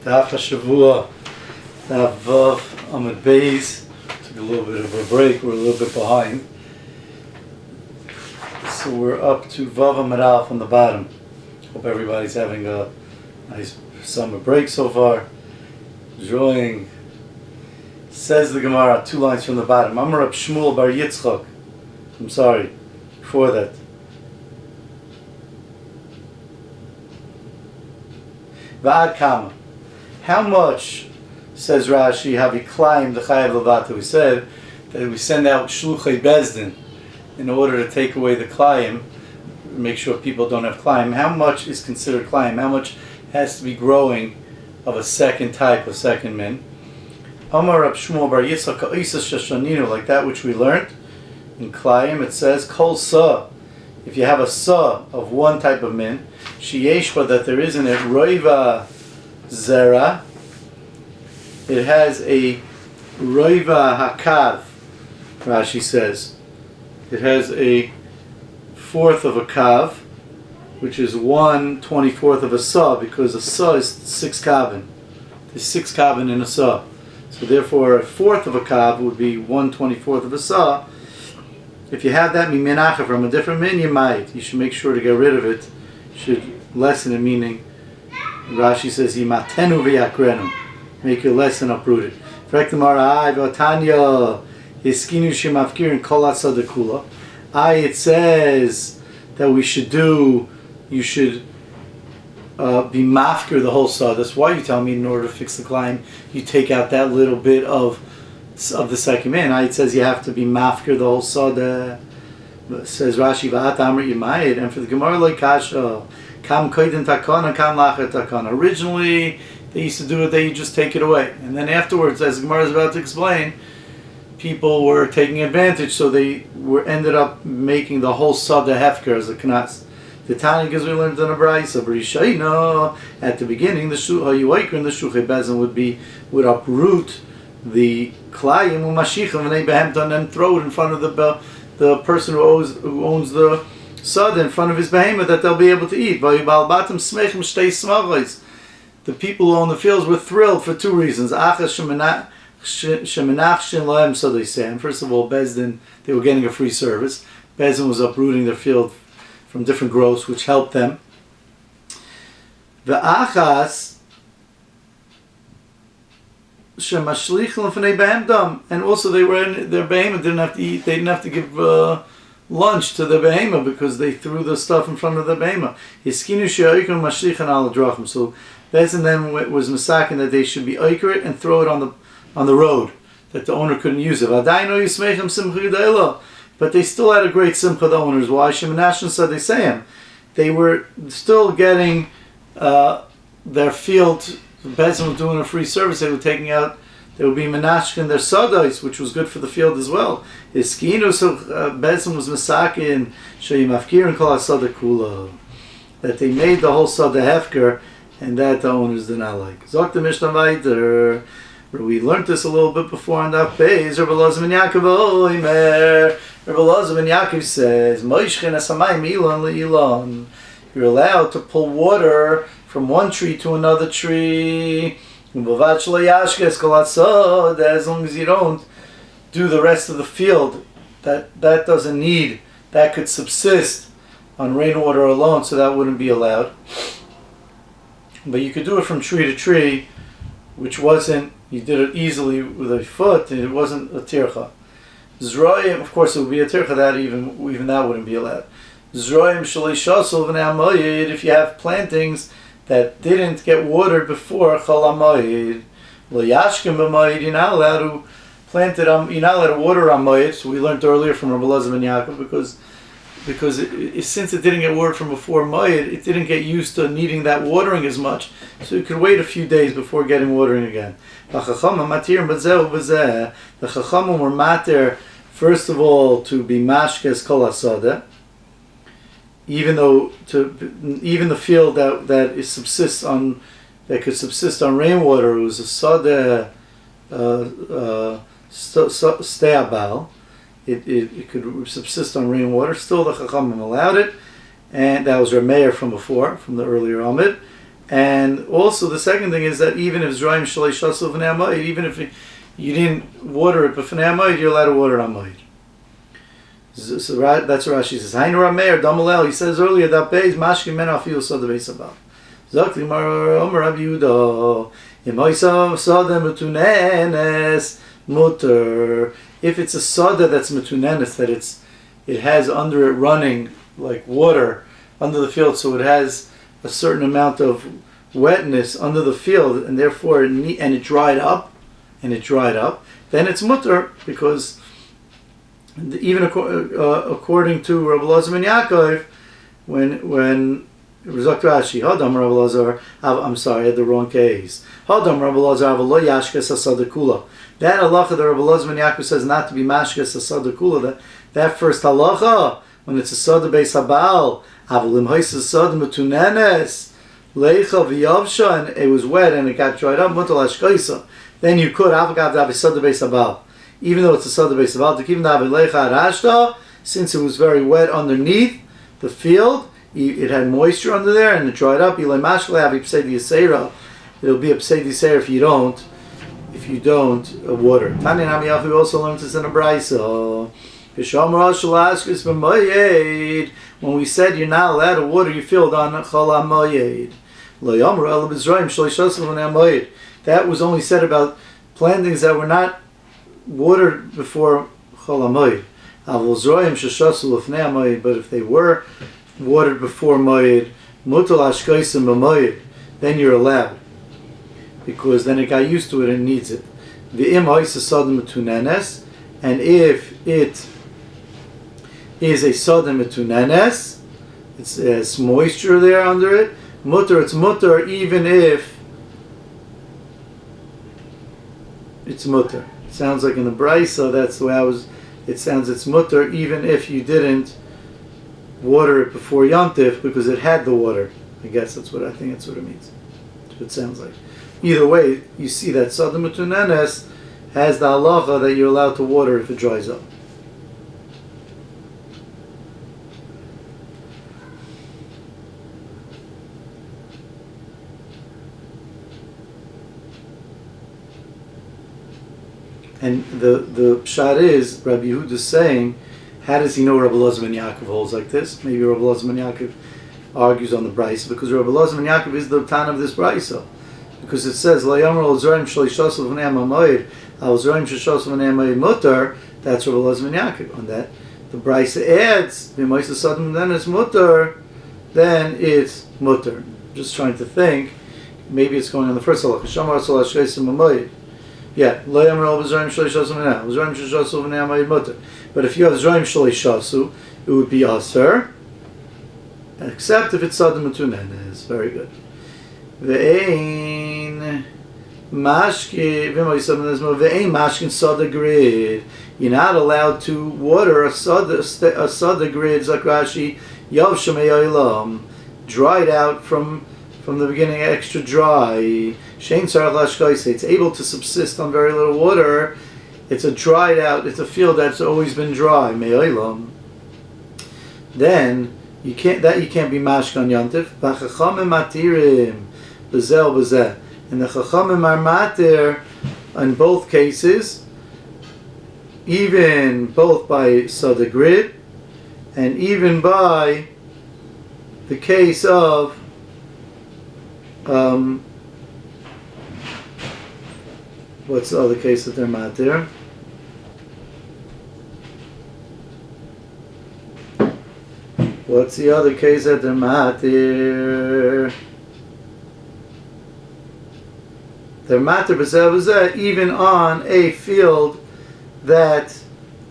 Daf Hashavua Moed Katan. Took a little bit of a break. We're a little bit behind, so we're up to Vav Amid on the bottom. Hope everybody's having a nice summer break so far. Enjoying. Says the Gemara, 2 lines from the bottom. Amar Rab Shmuel bar Yitzchak. I'm sorry, before that. Va'ad kama. How much, says Rashi, have we climbed the Chayav Levata? We said that we send out Shluchei Bezdin in order to take away the Klayim, make sure people don't have Klayim. How much is considered Klayim? How much has to be growing of a second type, of second min? Amar Rab Shmuel bar Yitzchak ka'isas shashaninu, like that which we learned in Klayim. It says kol sa. If you have a sa of one type of min, sheyeshba, that there is in it roiva zera, it has a roiva hakav. Rashi says it has a fourth of a kav, which is 1/24 of a sa, because a sa is 6 kavin. There's 6 kavin in a sa. So therefore, a fourth of a kav would be 1/24 of a sa. If you have that mimenacha from a different min, you should make sure to get rid of it. You should lessen it, meaning Rashi says yimatenu v'yakrenu, make your lesson uprooted. It says that we should do. You should be mafkir the whole saw. That's why you tell me in order to fix the climb, you take out that little bit of the second man. It says you have to be mafkir the whole saw. Says Rashi va'at amrit yimayid, and for the Gemara like kasha kam koydin takana kam lacher takana. Originally they used to do it; they just take it away, and then afterwards, as the Gemara is about to explain, people were taking advantage, so they ended up making the whole sada hefker as a knas. The Tanya, because we learned in a brayso, b'rishaina, at the beginning, the hayuayker and the shuchei bezin would uproot the klayim u'mashichim and they behemta and throw it in front of the person who owns the sada in front of his behemoth, that they'll be able to eat. The people who own the fields were thrilled for 2 reasons. First of all, Bezdin, they were getting a free service. Bezdin was uprooting their field from different growths, which helped them. And also they were in their behemoth, didn't have to eat, they didn't have to give lunch to the behemoth because they threw the stuff in front of the behemoth. So Bezin then was masakin that they should be oiker it and throw it on the road, that the owner couldn't use it. But they still had a great simcha, the owners. Why? Shemanashon said they say him. They were still getting their field. Bezin was doing a free service. They were taking out. They would be menashkin their sadais, which was good for the field as well. Iskinu, so Bezin was masakin sheyimafkir and kol sada kula, that they made the whole sada hefker, and that the owners did not like. Zok the Mishnah weiter. We learned this a little bit before on that page. Rabbi Elazar ben Yaakov Oimer. Rabbi Elazar ben Yaakov says, Moishchen asamayim ilan le'ilan. You're allowed to pull water from one tree to another tree. As long as you don't do the rest of the field, that doesn't need, that could subsist on rainwater alone, so that wouldn't be allowed. But you could do it from tree to tree, which wasn't, you did it easily with a foot, and it wasn't a tircha. Zroim, of course, it would be a tircha, that even that wouldn't be allowed. Zroim shalei shasol v'nei hamoyed, if you have plantings that didn't get watered before chol hamoyed, lo yashkim b'moyed, you're not allowed to plant it, you're not allowed to water hamoyed. So we learned earlier from Rabbi Elazar ben Yaakov, because since it didn't get watered from before moed, it didn't get used to needing that watering as much, so you could wait a few days before getting watering again. The Chachamim were matir, first of all, to be mashkes kol hasada, even the field that could subsist on rainwater, it was a sada steabal. It could subsist on rainwater. Still, the Chachamim allowed it, and that was Rameir from before, from the earlier Amid. And also the second thing is that even if Zrayim Shalei Shasul V'nei HaMoed, even if you didn't water it b'fnei HaMoed, you're allowed to water it on Moed. So that's what Rashi says. Hainu Rameir Damalel. He says earlier that Beis Mashkin Men Afilu Soda Beis Abal. Zakli Mar Omer Rabbi Yehuda. Yemoisam Soda Metunenes Mutter. If it's a soda that's metunenes, that it has under it running like water under the field, so it has a certain amount of wetness under the field, and therefore it dried up, then it's mutter, because even according to Rabbi Elazar ben Yaakov, when Rizak Rashi, Hadam Rabbi Elazar, I'm sorry, I had the wrong case. Hadam Rabbi Elazar v'lo yashkes asada kula. That halacha that Rabbi Elazar ben Yaakov says not to be mashkes asada kula. That first halacha, when it's a sada beis habal, avalim hois asada metunenes leicha v'yavsha, and it was wet and it got dried up, mutal ashkaisa. Then you could avagav davi sada beis habal, even though it's a sada beis habal, to keep davi leicha arashta, since it was very wet underneath the field. It had moisture under there and it dried up. It'll be a pseidi seir if you don't water. Tanya Namiyahu also learned this in a brayso. When we said you're not allowed to water your field on chol hamoyed, that was only said about plantings that were not watered before chol hamoyed. But if they were watered before moed, mutal ashkaisim b'moed, then you're allowed, because then it got used to it and needs it. V'im ha'isa sadem metunenes, and if it is a sadem metunenes, it's moisture there under it, mutter, it's mutter even if it's mutter. It sounds like in the brayso, that's the way it sounds, it's mutter even if you didn't water it before Yontif, because it had the water. I think that's what it means. That's what it sounds like. Either way, you see that Sadam Metunenes has the halacha that you're allowed to water if it dries up. And the pshat is, Rabbi Yehuda is saying, how does he know Rabbi Elazar ben Yaakov holds like this? Maybe Rabbi Elazar ben Yaakov argues on the brayso, because Rabbi Elazar ben Yaakov is the tan of this brayso, because it says La Yamar al Zorim Shalishasov v'nei HaMoed al Zorim Shalishasov v'nei HaMoed mutter. That's Rabbi Elazar ben Yaakov. On that, the brayso adds V'moisa Sadam, then it's mutter. Then it's mutter. Just trying to think. Maybe it's going on the first halacha. Shamar Asal Ashkeisim HaMoed. Yeah, Lo Yamar al Zorim Shalishasov v'nei al Zorim Shalishasov v'nei HaMoed mutter. But if you have Zorim Shalei Shasu, it would be Aser, except if it's Sadam Metunenes. Very good. Ve'ein mashkin sada grid. You're not allowed to water a sada grid, Zakrashi, Yav Shemei Olam, dried out from the beginning, extra dry. Shein Sarach Lashkaise, it's able to subsist on very little water. It's a dried out, it's a field that's always been dry, me'olam. Then you can't be mashkan yantif. V'chachamim matirim b'zel b'zeh. And the chachamim are matir in both cases, even both by sadagrid and even by the case of what's the other case that they're matir? What's the other case that they're matir? They're matir b'zeh even on a field that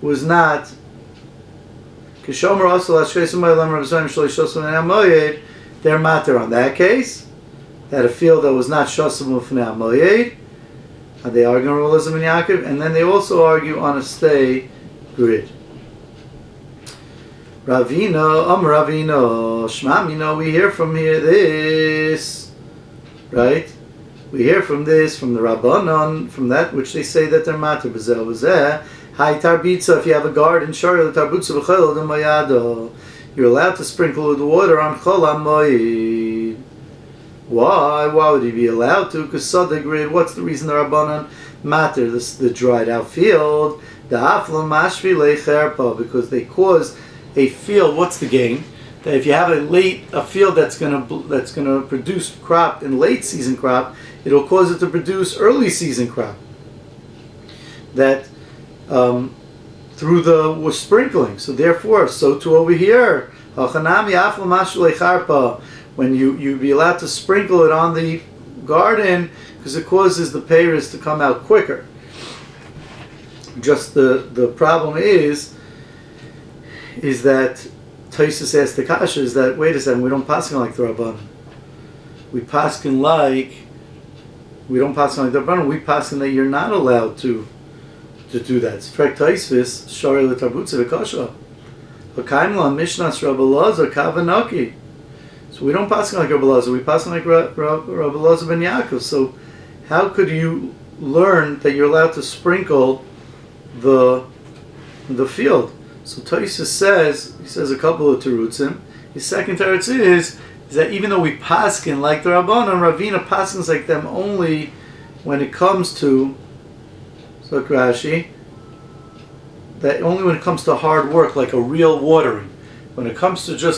was not. They're matir on that case, that a field that was not shasam ufnei hamoyed. They argue on Rabbi Elazar ben Yaakov, and then they also argue on a stay grid. Ravina, Ravina, Shmamina, we hear from here this, right? We hear from this, from the Rabbanon, from that which they say that they're matir b'zeh b'zeh. Hai tarbitza, if you have a garden, shari l'tarbutza b'chol d'mayado, you're allowed to sprinkle with water on chol hamoyed. Why? Why would he be allowed to? Because Sadegrid, what's the reason the Rabbanan matter? This the dried out field. The Afla Mashvi Lecherpa, because they cause a field. What's the gain? That if you have a field that's gonna produce crop in late season crop, it'll cause it to produce early season crop. That through the sprinkling. So therefore, so too over here. When you be allowed to sprinkle it on the garden, because it causes the peiros to come out quicker. Just the problem is that Taisus asked the kasha is that, wait a second, we don't paskin like the Rabbanan. We don't paskin like the Rabbanan. We paskin that you're not allowed to do that. It's frek Taisus shari l'tarbutza v'kasha. Hakaimla mishnas Rabbi Elazar kavanaki. So we don't paskin like Rabbi Elazar. We paskin like Rabbi Elazar ben Yaakov. So how could you learn that you're allowed to sprinkle the field? So Tosfos says a couple of terutzim. His second teretz is that even though we paskin like the Rabbanan, Ravina paskins like them only when it comes to, so Rashi, that only when it comes to hard work, like a real watering. When it comes to just